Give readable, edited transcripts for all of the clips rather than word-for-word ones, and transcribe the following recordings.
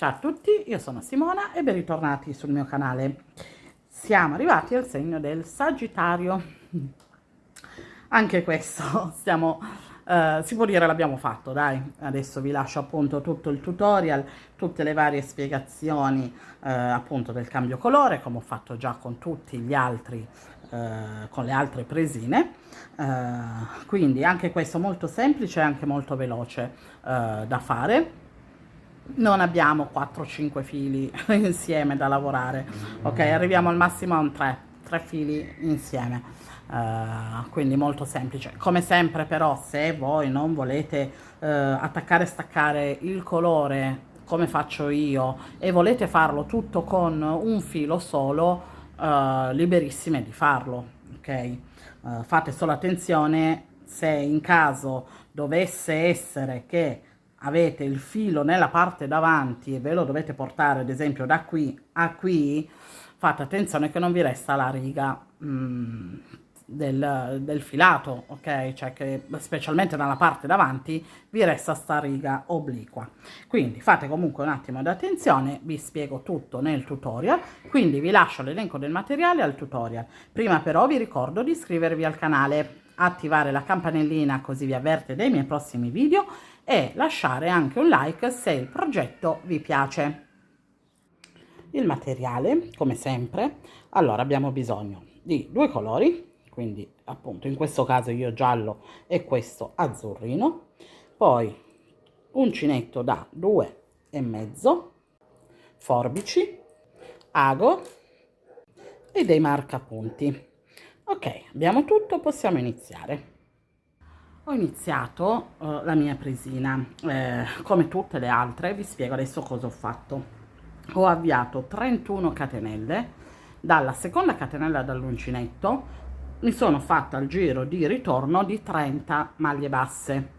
Ciao a tutti, io sono Simona e ben ritornati sul mio canale. Siamo arrivati al segno del Sagittario. Anche questo si può dire l'abbiamo fatto, dai. Adesso vi lascio appunto tutto il tutorial, tutte le varie spiegazioni appunto del cambio colore, come ho fatto già con tutti gli altri, con le altre presine. Quindi anche questo molto semplice e anche molto veloce da fare. Non abbiamo 4-5 fili insieme da lavorare, ok? Arriviamo al massimo a un 3 fili insieme, quindi molto semplice. Come sempre però, se voi non volete attaccare e staccare il colore come faccio io e volete farlo tutto con un filo solo, liberissime di farlo, ok? Fate solo attenzione se in caso dovesse essere che avete il filo nella parte davanti e ve lo dovete portare ad esempio da qui a qui, fate attenzione che non vi resta la riga del filato, ok? Cioè che specialmente nella parte davanti vi resta sta riga obliqua. Quindi fate comunque un attimo di attenzione, vi spiego tutto nel tutorial, quindi vi lascio l'elenco del materiale al tutorial. Prima però vi ricordo di iscrivervi al canale, attivare la campanellina così vi avverte dei miei prossimi video e lasciare anche un like se il progetto vi piace. Il materiale, come sempre, allora abbiamo bisogno di due colori, quindi appunto in questo caso io giallo e questo azzurrino, poi uncinetto da 2,5 forbici, ago e dei marcapunti. Ok, abbiamo tutto, possiamo iniziare. Ho iniziato la mia presina, come tutte le altre, vi spiego adesso cosa ho fatto. Ho avviato 31 catenelle, dalla seconda catenella dall'uncinetto mi sono fatta il giro di ritorno di 30 maglie basse,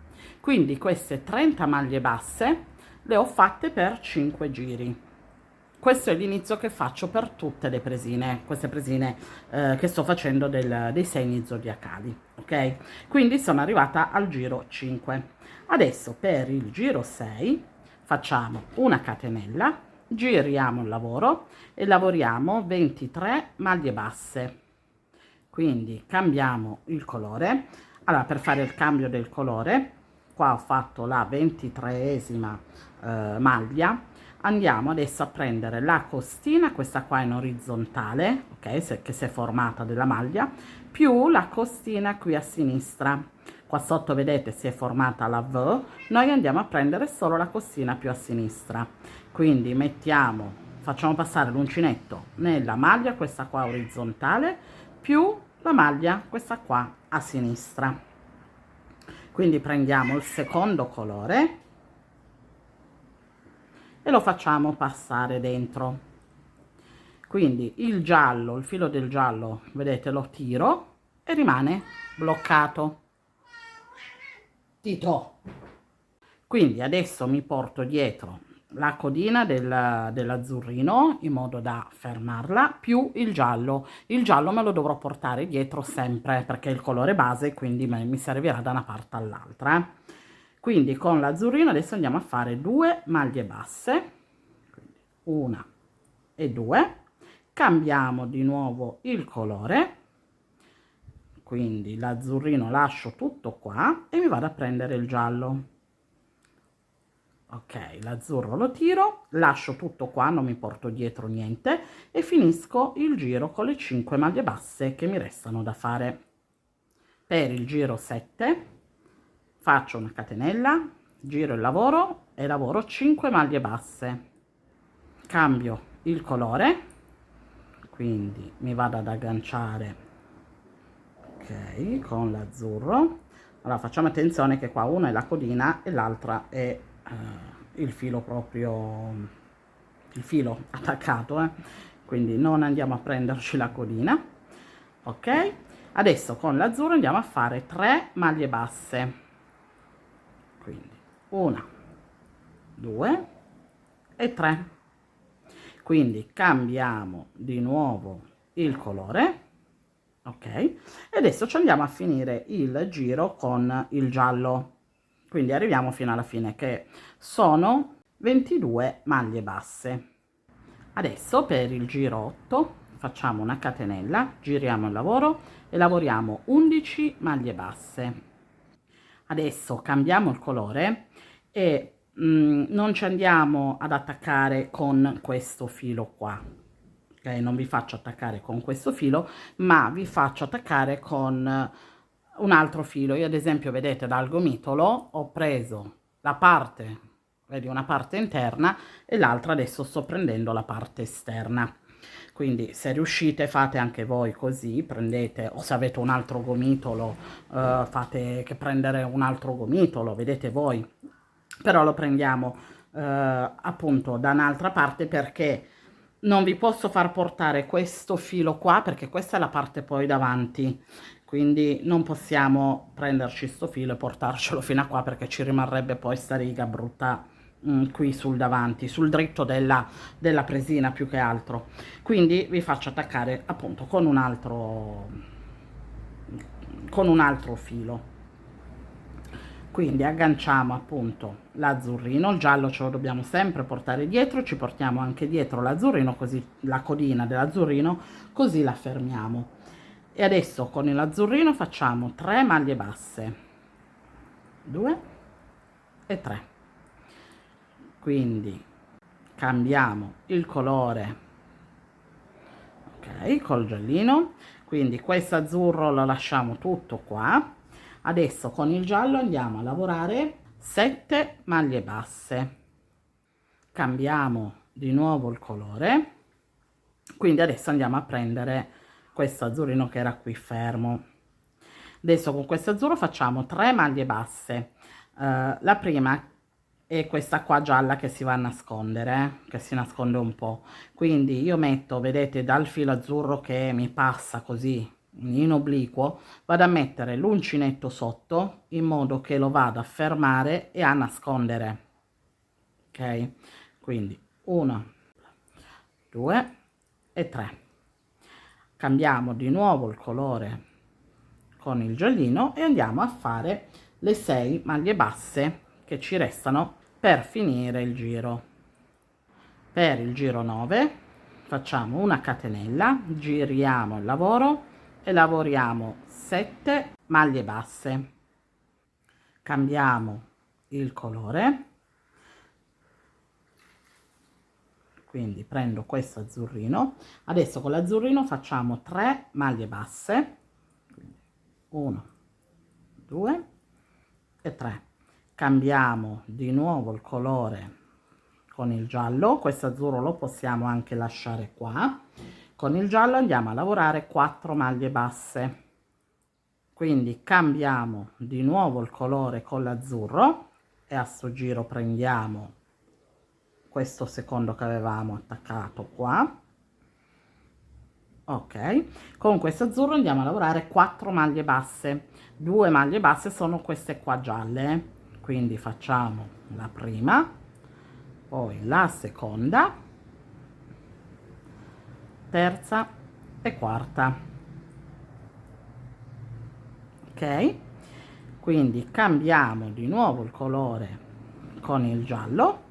quindi queste 30 maglie basse le ho fatte per 5 giri. Questo è l'inizio che faccio per tutte le presine, queste presine che sto facendo dei segni zodiacali, ok? Quindi sono arrivata al giro 5. Adesso per il giro 6 facciamo una catenella, giriamo il lavoro e lavoriamo 23 maglie basse. Quindi cambiamo il colore. Allora, per fare il cambio del colore, qua ho fatto la 23esima maglia. Andiamo adesso a prendere la costina, questa qua in orizzontale, ok, che si è formata della maglia, più la costina qui a sinistra. Qua sotto vedete si è formata la V, noi andiamo a prendere solo la costina più a sinistra. Quindi facciamo passare l'uncinetto nella maglia, questa qua orizzontale, più la maglia, questa qua a sinistra. Quindi prendiamo il secondo colore e lo facciamo passare dentro. Quindi il giallo, il filo del giallo, vedete, lo tiro e rimane bloccato. Tito. Quindi adesso mi porto dietro la codina dell'azzurrino in modo da fermarla, più il giallo. Il giallo me lo dovrò portare dietro sempre perché è il colore base, quindi mi servirà da una parte all'altra. Quindi con l'azzurrino adesso andiamo a fare 2 maglie basse, quindi 1 e 2, cambiamo di nuovo il colore, quindi l'azzurrino lascio tutto qua e mi vado a prendere il giallo. Ok, l'azzurro lo tiro, lascio tutto qua, non mi porto dietro niente e finisco il giro con le 5 maglie basse che mi restano da fare. Per il giro 7 faccio una catenella, giro il lavoro e lavoro 5 maglie basse. Cambio il colore, quindi mi vado ad agganciare, ok, con l'azzurro. Allora facciamo attenzione che qua una è la codina e l'altra è il filo proprio, il filo attaccato, quindi non andiamo a prenderci la codina, ok? Adesso con l'azzurro andiamo a fare 3 maglie basse, quindi 1, 2 e 3. Quindi cambiamo di nuovo il colore, ok, e adesso ci andiamo a finire il giro con il giallo. Quindi arriviamo fino alla fine, che sono 22 maglie basse. Adesso per il giro 8 facciamo una catenella, giriamo il lavoro e lavoriamo 11 maglie basse. Adesso cambiamo il colore e non ci andiamo ad attaccare con questo filo qua, ok? Non vi faccio attaccare con questo filo, ma vi faccio attaccare con un altro filo. Io ad esempio, vedete, dal gomitolo ho preso la parte, vedi, una parte interna e l'altra adesso sto prendendo la parte esterna. Quindi se riuscite fate anche voi così, prendete, o se avete un altro gomitolo fate che prendere un altro gomitolo, vedete voi, però lo prendiamo appunto da un'altra parte, perché non vi posso far portare questo filo qua perché questa è la parte poi davanti, quindi non possiamo prenderci sto filo e portarcelo fino a qua perché ci rimarrebbe poi sta riga brutta qui sul davanti, sul dritto della presina più che altro. Quindi vi faccio attaccare appunto con un altro filo. Quindi agganciamo appunto l'azzurrino, il giallo ce lo dobbiamo sempre portare dietro, ci portiamo anche dietro l'azzurrino, così la codina dell'azzurrino, così la fermiamo. E adesso con l'azzurrino facciamo 3 maglie basse, 2 e 3. Quindi cambiamo il colore, ok, col giallino, quindi questo azzurro lo lasciamo tutto qua. Adesso con il giallo andiamo a lavorare 7 maglie basse, cambiamo di nuovo il colore, quindi adesso andiamo a prendere questo azzurrino che era qui fermo. Adesso con questo azzurro facciamo 3 maglie basse, la prima è questa qua gialla che si va a nascondere, che si nasconde un po', quindi io metto, vedete, dal filo azzurro che mi passa così in obliquo, vado a mettere l'uncinetto sotto in modo che lo vada a fermare e a nascondere, ok? Quindi 1, 2 e 3. Cambiamo di nuovo il colore con il giallino e andiamo a fare le 6 maglie basse che ci restano per finire il giro. Per il giro 9 facciamo una catenella, giriamo il lavoro e lavoriamo 7 maglie basse. Cambiamo il colore, quindi prendo questo azzurrino. Adesso con l'azzurrino facciamo 3 maglie basse, 1, 2 e 3. Cambiamo di nuovo il colore con il giallo, questo azzurro lo possiamo anche lasciare qua. Con il giallo andiamo a lavorare 4 maglie basse, quindi cambiamo di nuovo il colore con l'azzurro e a sto giro prendiamo questo secondo che avevamo attaccato qua, ok. Con questo azzurro andiamo a lavorare 4 maglie basse, 2 maglie basse sono queste qua gialle, quindi facciamo la prima, poi la seconda, terza e quarta, ok. Quindi cambiamo di nuovo il colore con il giallo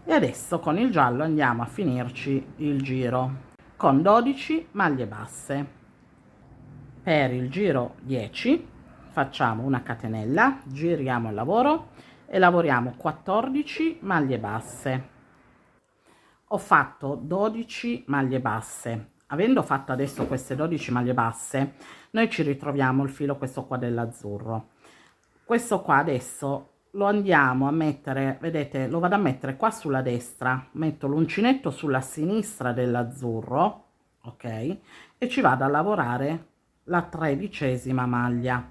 e adesso con il giallo andiamo a finirci il giro con 12 maglie basse. Per il giro 10 facciamo una catenella, giriamo il lavoro e lavoriamo 14 maglie basse. Ho fatto 12 maglie basse. Avendo fatto adesso queste 12 maglie basse, noi ci ritroviamo il filo questo qua dell'azzurro. Questo qua adesso lo andiamo a mettere, vedete, lo vado a mettere qua sulla destra, metto l'uncinetto sulla sinistra dell'azzurro, ok, e ci vado a lavorare la 13ª maglia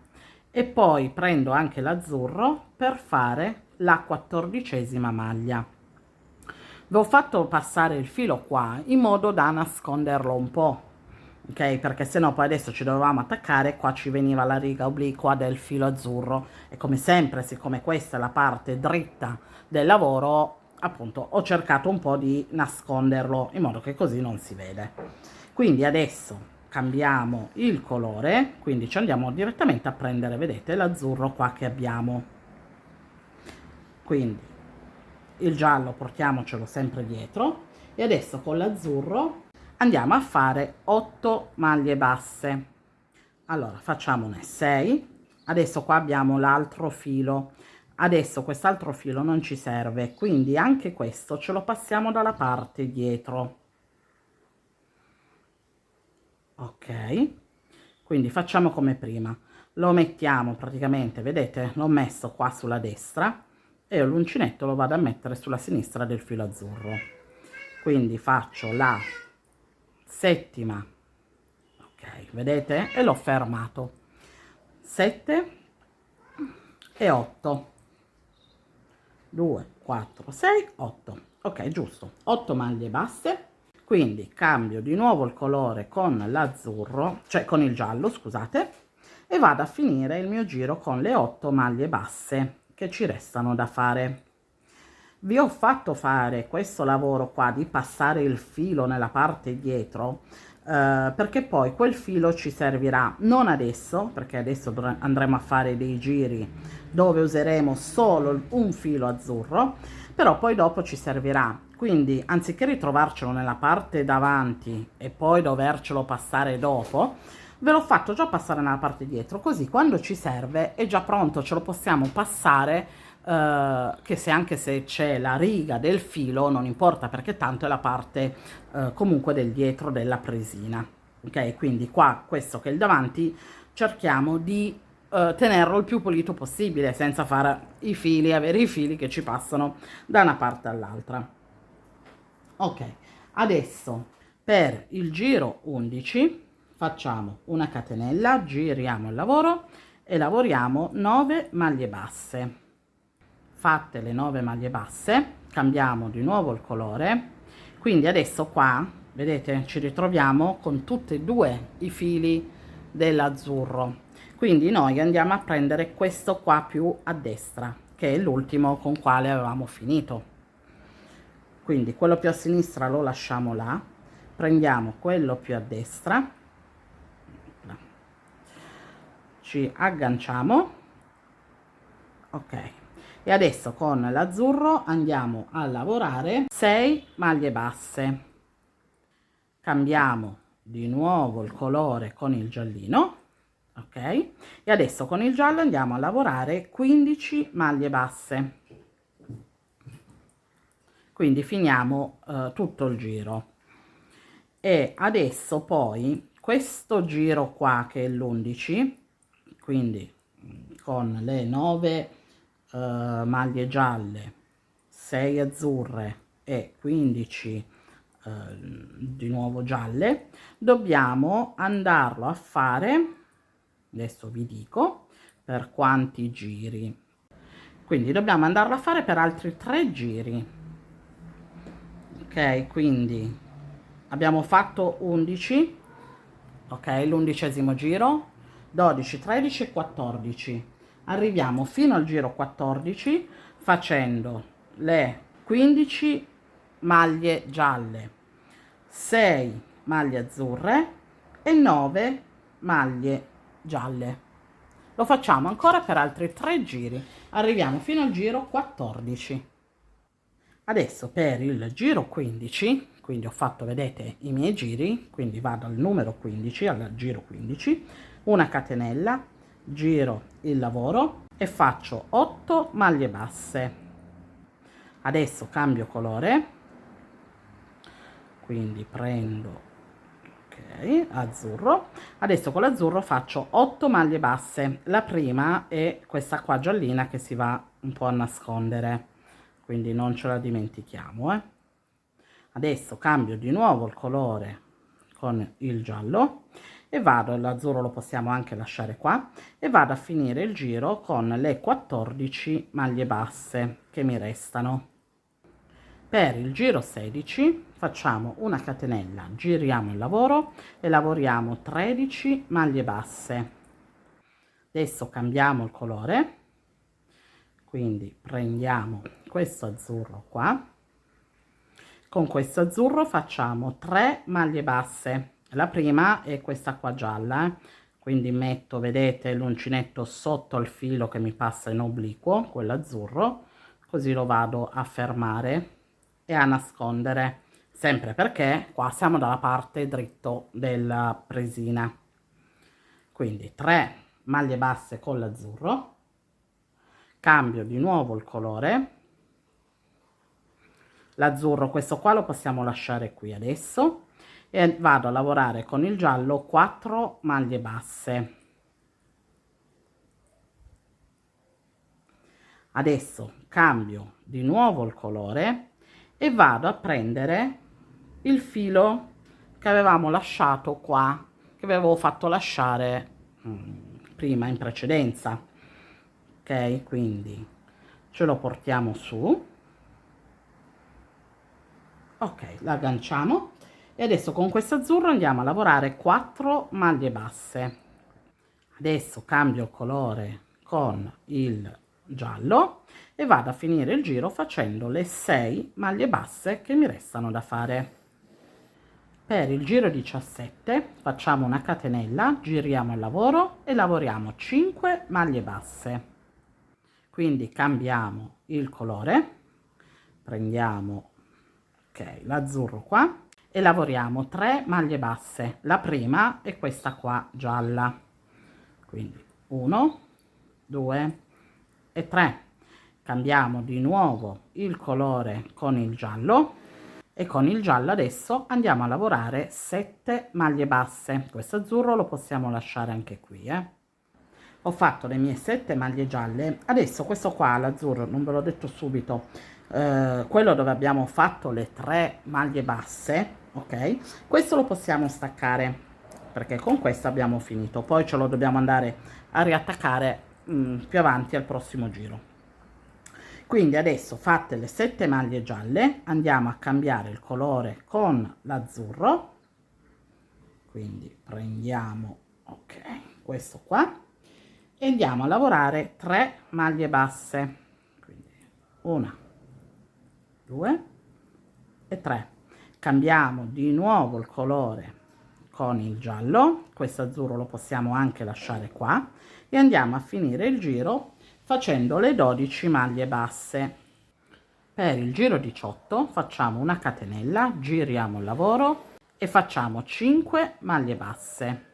e poi prendo anche l'azzurro per fare la 14ª maglia. Vi ho fatto passare il filo qua in modo da nasconderlo un po', ok, perché sennò poi adesso ci dovevamo attaccare, qua ci veniva la riga obliqua del filo azzurro e come sempre, siccome questa è la parte dritta del lavoro, appunto ho cercato un po' di nasconderlo in modo che così non si vede. Quindi adesso cambiamo il colore, quindi ci andiamo direttamente a prendere, vedete, l'azzurro qua che abbiamo. Quindi il giallo portiamocelo sempre dietro e adesso con l'azzurro andiamo a fare 8 maglie basse. Allora facciamone 6. Adesso qua abbiamo l'altro filo, adesso quest'altro filo non ci serve, quindi anche questo ce lo passiamo dalla parte dietro. Ok, quindi facciamo come prima, lo mettiamo praticamente, vedete, l'ho messo qua sulla destra e l'uncinetto lo vado a mettere sulla sinistra del filo azzurro, quindi faccio la settima, ok, vedete, e l'ho fermato, 7 e 8, 2 4 6 8, ok, giusto, 8 maglie basse. Quindi cambio di nuovo il colore con l'azzurro, cioè con il giallo, scusate, e vado a finire il mio giro con le 8 maglie basse che ci restano da fare. Vi ho fatto fare questo lavoro qua di passare il filo nella parte dietro perché poi quel filo ci servirà non adesso, perché adesso andremo a fare dei giri dove useremo solo un filo azzurro, però poi dopo ci servirà, quindi anziché ritrovarcelo nella parte davanti e poi dovercelo passare dopo, ve l'ho fatto già passare nella parte dietro, così quando ci serve è già pronto, ce lo possiamo passare, che se anche se c'è la riga del filo non importa, perché tanto è la parte comunque del dietro della presina. Ok, quindi qua questo che è il davanti cerchiamo di tenerlo il più pulito possibile senza fare i fili, avere i fili che ci passano da una parte all'altra. Ok, adesso per il giro 11 facciamo una catenella, giriamo il lavoro e lavoriamo 9 maglie basse. Fatte le 9 maglie basse cambiamo di nuovo il colore, quindi adesso qua vedete ci ritroviamo con tutti e due i fili dell'azzurro, quindi noi andiamo a prendere questo qua più a destra che è l'ultimo con quale avevamo finito, quindi quello più a sinistra lo lasciamo là, prendiamo quello più a destra, ci agganciamo, ok, e adesso con l'azzurro andiamo a lavorare 6 maglie basse, cambiamo di nuovo il colore con il giallino, ok, e adesso con il giallo andiamo a lavorare 15 maglie basse, quindi finiamo tutto il giro. E adesso poi questo giro qua che è l'11, quindi con le 9 maglie gialle, 6 azzurre e 15 di nuovo gialle, dobbiamo andarlo a fare, adesso vi dico per quanti giri, quindi dobbiamo andarlo a fare per altri 3 giri, ok, quindi abbiamo fatto 11, ok, l'11° giro, 12 13 e 14, arriviamo fino al giro 14 facendo le 15 maglie gialle, 6 maglie azzurre e 9 maglie gialle. Lo facciamo ancora per altri 3 giri, arriviamo fino al giro 14. Adesso per il giro 15, quindi ho fatto, vedete, i miei giri, quindi vado al numero 15, al giro 15, una catenella, giro il lavoro e faccio 8 maglie basse. Adesso cambio colore, quindi prendo, ok, azzurro, adesso con l'azzurro faccio 8 maglie basse, la prima è questa qua giallina che si va un po' a nascondere, quindi non ce la dimentichiamo, Adesso cambio di nuovo il colore con il giallo e vado, l'azzurro lo possiamo anche lasciare qua, e vado a finire il giro con le 14 maglie basse che mi restano. Per il giro 16 facciamo una catenella, giriamo il lavoro e lavoriamo 13 maglie basse. Adesso cambiamo il colore, quindi prendiamo questo azzurro qua, con questo azzurro facciamo 3 maglie basse, la prima è questa qua gialla, quindi metto, vedete, l'uncinetto sotto il filo che mi passa in obliquo, quello azzurro, così lo vado a fermare e a nascondere, sempre perché qua siamo dalla parte dritto della presina. Quindi 3 maglie basse con l'azzurro, cambio di nuovo il colore, l'azzurro questo qua lo possiamo lasciare qui adesso, e vado a lavorare con il giallo 4 maglie basse. Adesso cambio di nuovo il colore e vado a prendere il filo che avevamo lasciato qua, che avevo fatto lasciare prima in precedenza. Ok, quindi ce lo portiamo su, ok, l'agganciamo e adesso con questo azzurro andiamo a lavorare 4 maglie basse. Adesso cambio il colore con il giallo e vado a finire il giro facendo le 6 maglie basse che mi restano da fare. Per il giro 17 facciamo una catenella, giriamo il lavoro e lavoriamo 5 maglie basse. Quindi cambiamo il colore, prendiamo l'azzurro qua e lavoriamo 3 maglie basse. La prima è questa qua gialla, quindi 1, 2 e 3. Cambiamo di nuovo il colore con il giallo e con il giallo adesso andiamo a lavorare 7 maglie basse. Questo azzurro lo possiamo lasciare anche qui. Ho fatto le mie 7 maglie gialle. Adesso questo qua, l'azzurro, non ve l'ho detto subito, quello dove abbiamo fatto le 3 maglie basse, ok, questo lo possiamo staccare perché con questo abbiamo finito, poi ce lo dobbiamo andare a riattaccare più avanti al prossimo giro. Quindi adesso, fatte le 7 maglie gialle, andiamo a cambiare il colore con l'azzurro, quindi prendiamo questo qua e andiamo a lavorare 3 maglie basse, quindi 1, 2 e 3. Cambiamo di nuovo il colore con il giallo, questo azzurro lo possiamo anche lasciare qua e andiamo a finire il giro facendo le 12 maglie basse. Per il giro 18 facciamo una catenella, giriamo il lavoro e facciamo 5 maglie basse.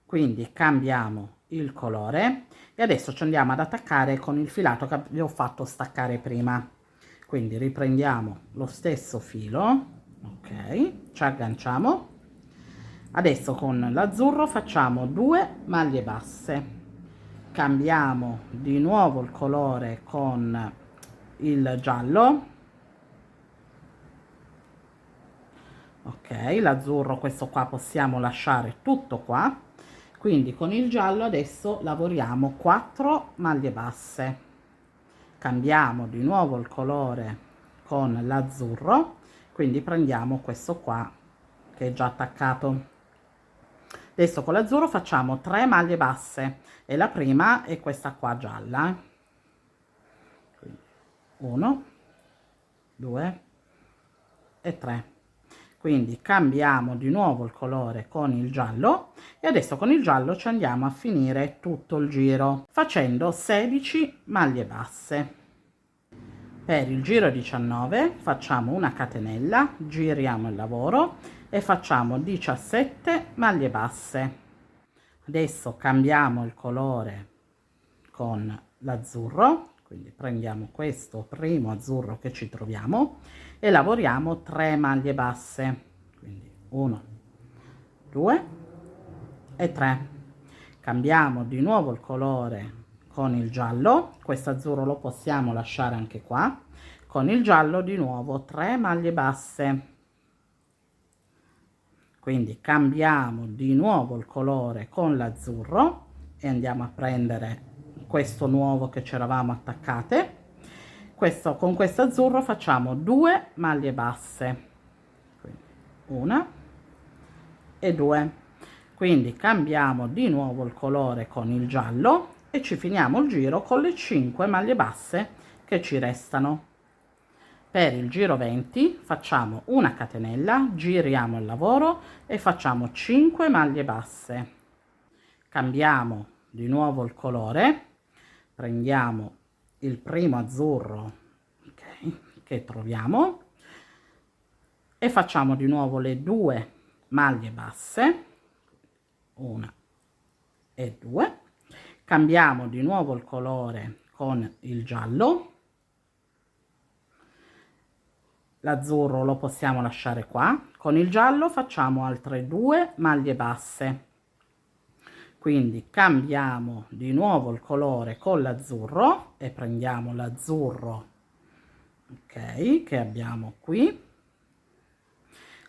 Quindi cambiamo il colore e adesso ci andiamo ad attaccare con il filato che vi ho fatto staccare prima. Quindi riprendiamo lo stesso filo, ok, ci agganciamo. Adesso con l'azzurro facciamo 2 maglie basse, cambiamo di nuovo il colore con il giallo, ok, l'azzurro questo qua possiamo lasciare tutto qua, quindi con il giallo adesso lavoriamo 4 maglie basse, cambiamo di nuovo il colore con l'azzurro, quindi prendiamo questo qua che è già attaccato. Adesso con l'azzurro facciamo 3 maglie basse e la prima è questa qua gialla, 1, 2 e 3. Quindi cambiamo di nuovo il colore con il giallo e adesso con il giallo ci andiamo a finire tutto il giro facendo 16 maglie basse. Per il giro 19 facciamo una catenella, giriamo il lavoro e facciamo 17 maglie basse. Adesso cambiamo il colore con l'azzurro, quindi prendiamo questo primo azzurro che ci troviamo e lavoriamo 3 maglie basse, quindi 1, 2 e 3. Cambiamo di nuovo il colore con il giallo, questo azzurro lo possiamo lasciare anche qua, con il giallo di nuovo 3 maglie basse, quindi cambiamo di nuovo il colore con l'azzurro e andiamo a prendere questo nuovo che ci eravamo attaccate. Con questo azzurro facciamo 2 maglie basse, quindi 1 e 2, quindi cambiamo di nuovo il colore con il giallo e ci finiamo il giro con le 5 maglie basse che ci restano. Per il giro 20 facciamo una catenella, giriamo il lavoro e facciamo 5 maglie basse, cambiamo di nuovo il colore, prendiamo il primo azzurro, ok, che troviamo, e facciamo di nuovo le 2 maglie basse, 1 e 2, cambiamo di nuovo il colore con il giallo, l'azzurro lo possiamo lasciare qua, con il giallo facciamo altre 2 maglie basse, quindi cambiamo di nuovo il colore con l'azzurro e prendiamo l'azzurro, ok, che abbiamo qui.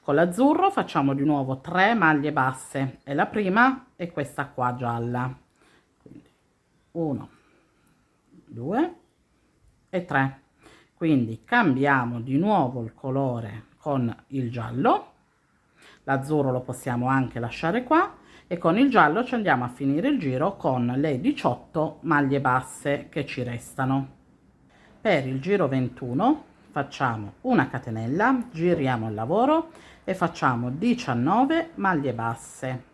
Con l'azzurro facciamo di nuovo 3 maglie basse e la prima è questa qua gialla, quindi 1, 2 e 3. Quindi cambiamo di nuovo il colore con il giallo, l'azzurro lo possiamo anche lasciare qua, e con il giallo ci andiamo a finire il giro con le 18 maglie basse che ci restano. Per il giro 21 facciamo una catenella, giriamo il lavoro e facciamo 19 maglie basse.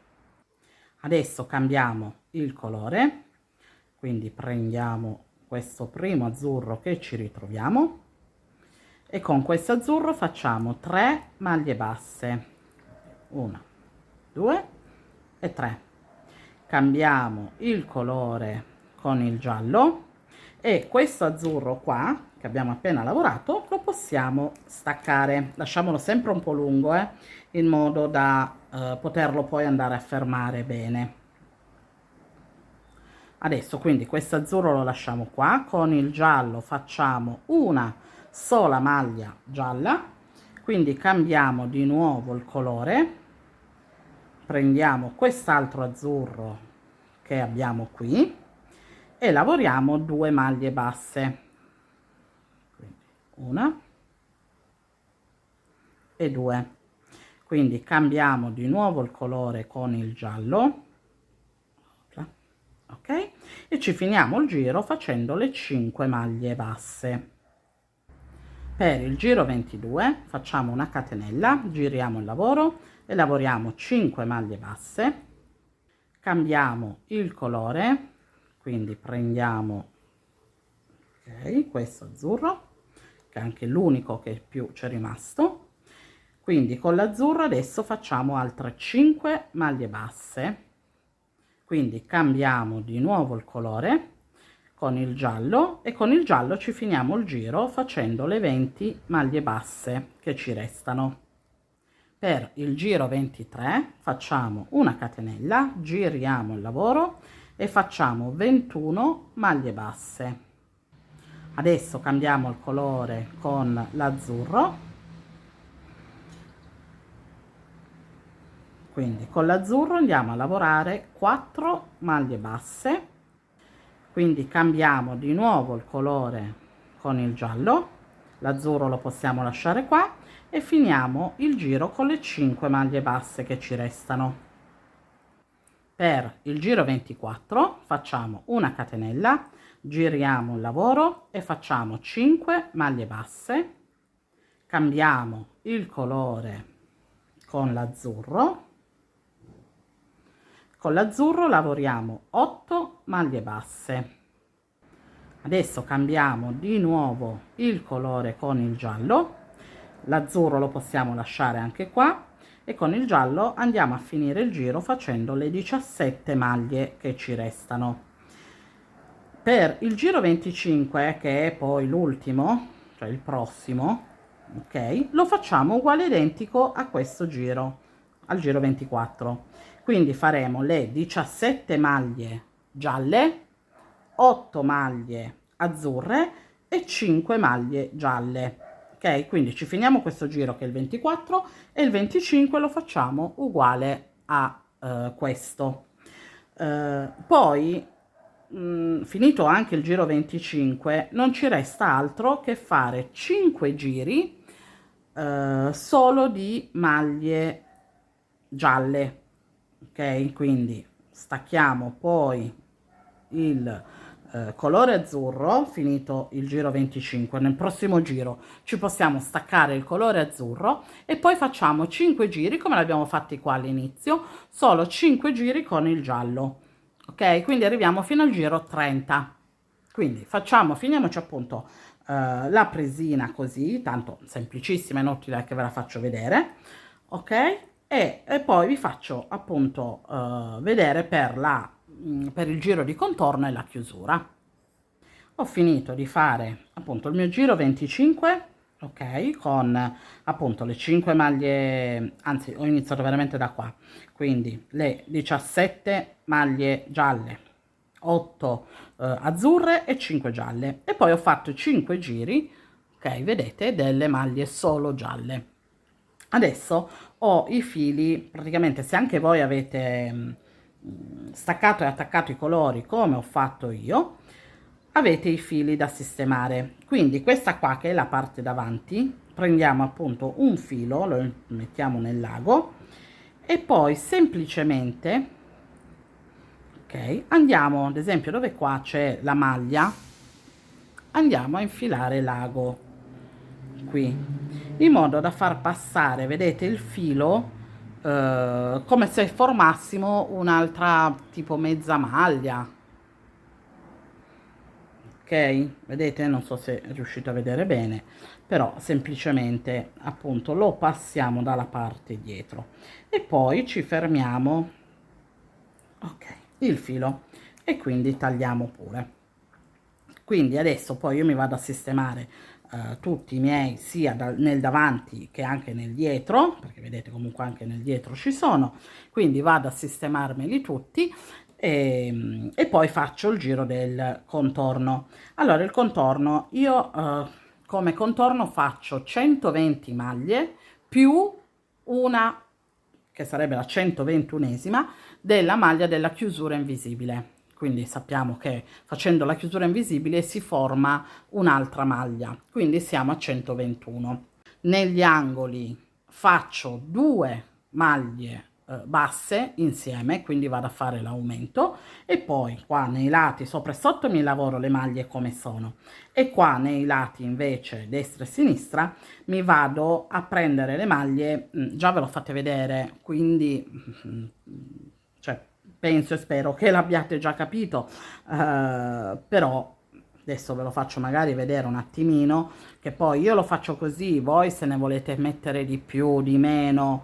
Adesso cambiamo il colore, quindi prendiamo questo primo azzurro che ci ritroviamo e con questo azzurro facciamo 3 maglie basse, 1, 2 e 3. Cambiamo il colore con il giallo e questo azzurro qua che abbiamo appena lavorato lo possiamo staccare, lasciamolo sempre un po' lungo in modo da poterlo poi andare a fermare bene. Adesso quindi questo azzurro lo lasciamo qua, con il giallo facciamo una sola maglia gialla, quindi cambiamo di nuovo il colore, prendiamo quest'altro azzurro che abbiamo qui e lavoriamo 2 maglie basse, quindi 1 e 2, quindi cambiamo di nuovo il colore con il giallo, ok, e ci finiamo il giro facendo le 5 maglie basse. Per il giro 22 facciamo una catenella, giriamo il lavoro e lavoriamo 5 maglie basse, cambiamo il colore, quindi prendiamo questo azzurro che è anche l'unico che più c'è rimasto, quindi con l'azzurro adesso facciamo altre 5 maglie basse, quindi cambiamo di nuovo il colore con il giallo e con il giallo ci finiamo il giro facendo le 20 maglie basse che ci restano. Per il giro 23 facciamo una catenella, giriamo il lavoro e facciamo 21 maglie basse. Adesso cambiamo il colore con l'azzurro, quindi con l'azzurro andiamo a lavorare 4 maglie basse, quindi cambiamo di nuovo il colore con il giallo, l'azzurro lo possiamo lasciare qua e finiamo il giro con le 5 maglie basse che ci restano. Per il giro 24 facciamo una catenella, giriamo il lavoro e facciamo 5 maglie basse, cambiamo il colore con l'azzurro, con l'azzurro lavoriamo 8 maglie basse. Adesso cambiamo di nuovo il colore con il giallo, l'azzurro lo possiamo lasciare anche qua e con il giallo andiamo a finire il giro facendo le 17 maglie che ci restano. Per il giro 25, che è poi l'ultimo, cioè il prossimo, ok, lo facciamo uguale identico a questo giro, al giro 24. Quindi faremo le 17 maglie gialle, 8 maglie azzurre e 5 maglie gialle, ok? Quindi ci finiamo questo giro che è il 24 e il 25 lo facciamo uguale a questo. Poi finito anche il giro 25 non ci resta altro che fare 5 giri solo di maglie gialle, ok? Quindi stacchiamo poi il colore azzurro, finito il giro 25, nel prossimo giro ci possiamo staccare il colore azzurro e poi facciamo 5 giri come l'abbiamo fatti qua all'inizio, solo 5 giri con il giallo, ok? Quindi arriviamo fino al giro 30. Quindi finiamoci appunto la presina così, tanto semplicissima, inutile che ve la faccio vedere, ok? E poi vi faccio appunto vedere per il giro di contorno e la chiusura. Ho finito di fare appunto il mio giro 25, ok, con appunto le 5 maglie, anzi ho iniziato veramente da qua, quindi le 17 maglie gialle, 8 azzurre e 5 gialle, e poi ho fatto 5 giri, ok, vedete, delle maglie solo gialle. Adesso ho i fili, praticamente se anche voi avete staccato e attaccato i colori come ho fatto io, avete i fili da sistemare. Quindi questa qua, che è la parte davanti, prendiamo appunto un filo, lo mettiamo nel lago e poi semplicemente, ok, andiamo ad esempio dove qua c'è la maglia, andiamo a infilare l'ago qui, in modo da far passare, vedete, il filo come se formassimo un'altra tipo mezza maglia, ok? Vedete, non so se riuscite a vedere bene, però semplicemente appunto lo passiamo dalla parte dietro e poi ci fermiamo, ok, il filo, e quindi tagliamo pure. Quindi adesso poi io mi vado a sistemare tutti i miei, sia nel davanti che anche nel dietro, perché vedete comunque anche nel dietro ci sono, quindi vado a sistemarmeli tutti e poi faccio il giro del contorno. Allora il contorno, io come contorno faccio 120 maglie più una, che sarebbe la 121esima, della maglia della chiusura invisibile. Quindi sappiamo che facendo la chiusura invisibile si forma un'altra maglia, quindi siamo a 121. Negli angoli faccio 2 maglie basse insieme, quindi vado a fare l'aumento, e poi qua nei lati sopra e sotto mi lavoro le maglie come sono, e qua nei lati invece destra e sinistra mi vado a prendere le maglie, già ve l'ho fatte vedere, quindi cioè penso e spero che l'abbiate già capito, però adesso ve lo faccio magari vedere un attimino, che poi io lo faccio così, voi se ne volete mettere di più, di meno,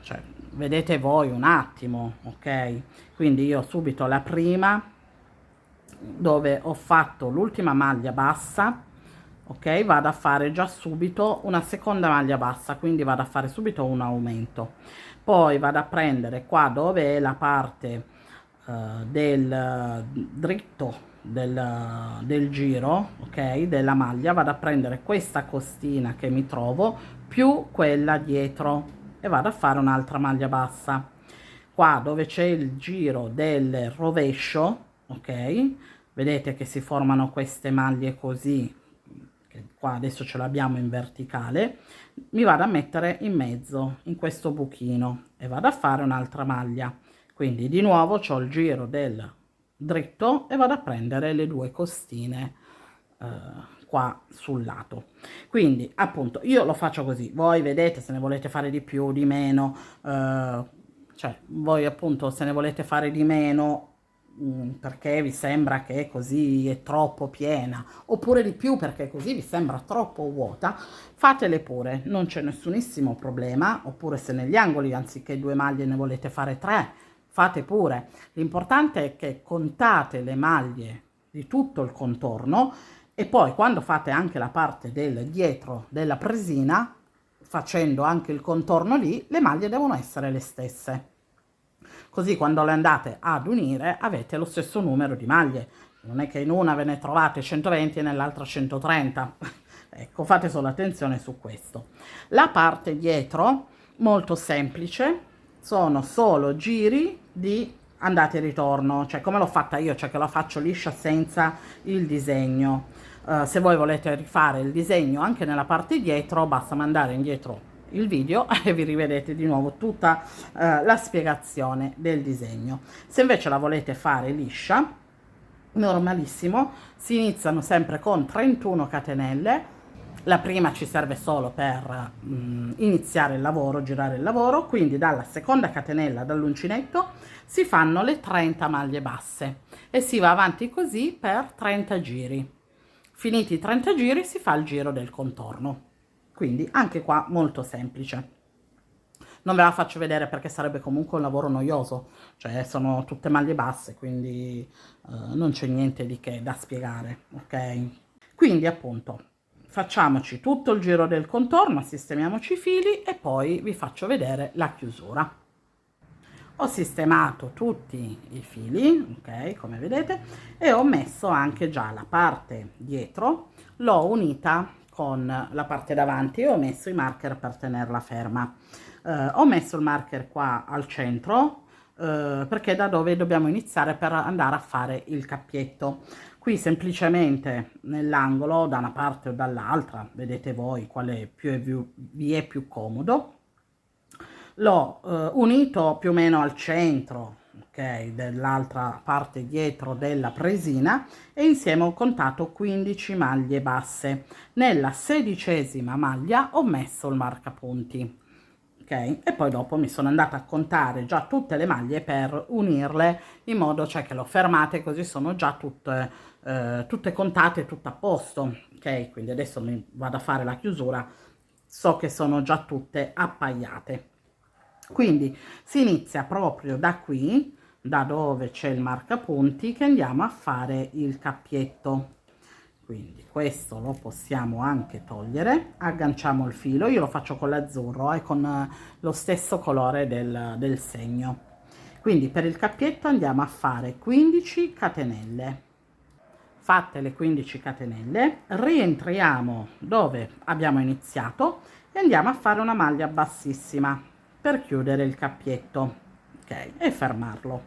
cioè vedete voi un attimo, ok? Quindi io subito la prima, dove ho fatto l'ultima maglia bassa, ok, vado a fare già subito una seconda maglia bassa, quindi vado a fare subito un aumento, poi vado a prendere qua dove è la parte del dritto del giro, ok, della maglia, vado a prendere questa costina che mi trovo più quella dietro e vado a fare un'altra maglia bassa qua dove c'è il giro del rovescio, ok, vedete che si formano queste maglie così, che qua adesso ce l'abbiamo in verticale, mi vado a mettere in mezzo in questo buchino e vado a fare un'altra maglia, quindi di nuovo c'ho il giro del dritto e vado a prendere le 2 costine qua sul lato. Quindi appunto io lo faccio così, voi vedete se ne volete fare di più, di meno, cioè voi appunto se ne volete fare di meno perché vi sembra che così è troppo piena, oppure di più perché così vi sembra troppo vuota, fatele pure, non c'è nessunissimo problema. Oppure se negli angoli anziché 2 maglie ne volete fare 3, fate pure. L'importante è che contate le maglie di tutto il contorno e poi quando fate anche la parte del dietro della presina, facendo anche il contorno lì, le maglie devono essere le stesse. Così quando le andate ad unire avete lo stesso numero di maglie. Non è che in una ve ne trovate 120 e nell'altra 130. Ecco, fate solo attenzione su questo. La parte dietro, molto semplice, sono solo giri di andata e ritorno, cioè come l'ho fatta io, cioè che la faccio liscia senza il disegno. Se voi volete rifare il disegno anche nella parte dietro, basta mandare indietro il video e vi rivedete di nuovo tutta la spiegazione del disegno. Se invece la volete fare liscia, normalissimo, si iniziano sempre con 31 catenelle. La prima ci serve solo per iniziare il lavoro, girare il lavoro, quindi dalla seconda catenella dall'uncinetto si fanno le 30 maglie basse. e si va avanti così per 30 giri. Finiti i 30 giri si fa il giro del contorno. Quindi anche qua molto semplice. Non ve la faccio vedere perché sarebbe comunque un lavoro noioso, cioè sono tutte maglie basse, quindi non c'è niente di che da spiegare, ok? Quindi appunto facciamoci tutto il giro del contorno, sistemiamoci i fili e poi vi faccio vedere la chiusura. Ho sistemato tutti i fili, ok, come vedete, e ho messo anche già la parte dietro, l'ho unita con la parte davanti e ho messo i marker per tenerla ferma. Ho messo il marker qua al centro perché è da dove dobbiamo iniziare per andare a fare il cappietto. Qui semplicemente nell'angolo, da una parte o dall'altra, vedete voi quale vi è più comodo. L'ho unito più o meno al centro, ok, dell'altra parte dietro della presina e insieme ho contato 15 maglie basse. Nella 16ª maglia ho messo il marcapunti, ok, e poi dopo mi sono andata a contare già tutte le maglie per unirle in modo cioè che le ho fermate così sono già tutte contate, tutto a posto, ok. Quindi adesso mi vado a fare la chiusura, so che sono già tutte appaiate. Quindi si inizia proprio da qui, da dove c'è il marcapunti, che andiamo a fare il cappietto. Quindi questo lo possiamo anche togliere, agganciamo il filo, io lo faccio con l'azzurro e con lo stesso colore del segno. Quindi per il cappietto andiamo a fare 15 catenelle. Fatte le 15 catenelle, rientriamo dove abbiamo iniziato e andiamo a fare una maglia bassissima per chiudere il cappietto, ok, e fermarlo.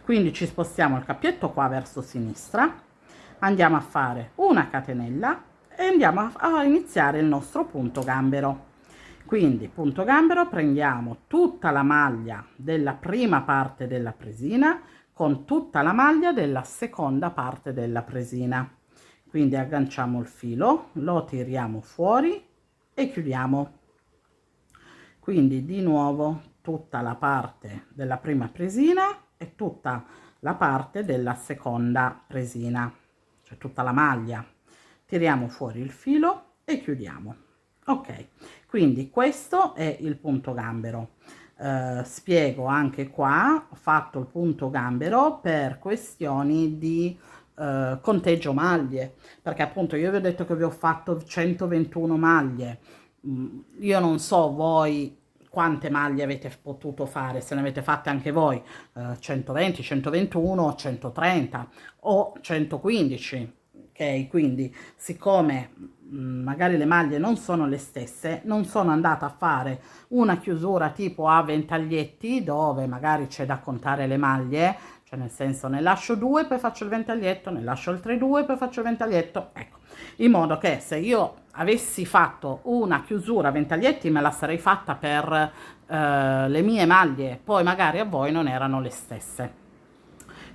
Quindi ci spostiamo il cappietto qua verso sinistra, andiamo a fare una catenella e andiamo a iniziare il nostro punto gambero. Quindi punto gambero, prendiamo tutta la maglia della prima parte della presina con tutta la maglia della seconda parte della presina. Quindi agganciamo il filo, lo tiriamo fuori e chiudiamo. Quindi di nuovo tutta la parte della prima presina e tutta la parte della seconda presina, cioè tutta la maglia. Tiriamo fuori il filo e chiudiamo. Ok, quindi questo è il punto gambero. Spiego anche qua, ho fatto il punto gambero per questioni di conteggio maglie, perché appunto io vi ho detto che vi ho fatto 121 maglie. Io non so voi quante maglie avete potuto fare, se ne avete fatte anche voi 120, 121, 130 o 115, ok? Quindi siccome magari le maglie non sono le stesse, non sono andata a fare una chiusura tipo a ventaglietti dove magari c'è da contare le maglie, cioè nel senso ne lascio 2 poi faccio il ventaglietto, ne lascio altre 2 poi faccio il ventaglietto, ecco, in modo che se io avessi fatto una chiusura a ventaglietti me la sarei fatta per le mie maglie, poi magari a voi non erano le stesse.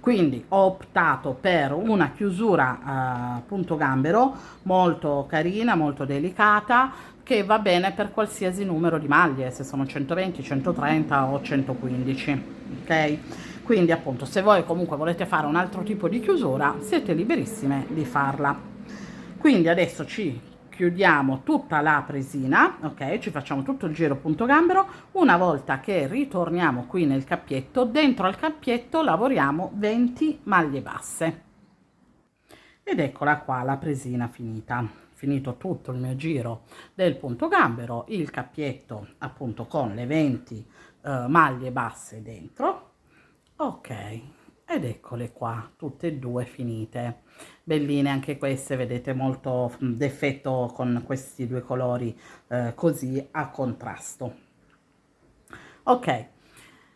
Quindi ho optato per una chiusura punto gambero molto carina, molto delicata, che va bene per qualsiasi numero di maglie, se sono 120, 130 o 115, ok? Quindi appunto se voi comunque volete fare un altro tipo di chiusura siete liberissime di farla. Quindi adesso ci chiudiamo tutta la presina, ok, ci facciamo tutto il giro punto gambero. Una volta che ritorniamo qui nel cappietto, dentro al cappietto lavoriamo 20 maglie basse ed eccola qua la presina finita. Finito tutto il mio giro del punto gambero, il cappietto appunto con le 20 maglie basse dentro, ok, ed eccole qua tutte e due finite, belline anche queste, vedete, molto d'effetto con questi due colori così a contrasto. Ok,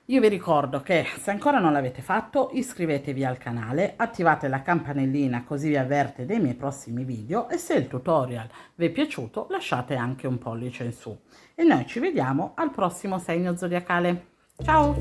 io vi ricordo che se ancora non l'avete fatto iscrivetevi al canale, attivate la campanellina così vi avverte dei miei prossimi video e se il tutorial vi è piaciuto lasciate anche un pollice in su e noi ci vediamo al prossimo segno zodiacale. Ciao!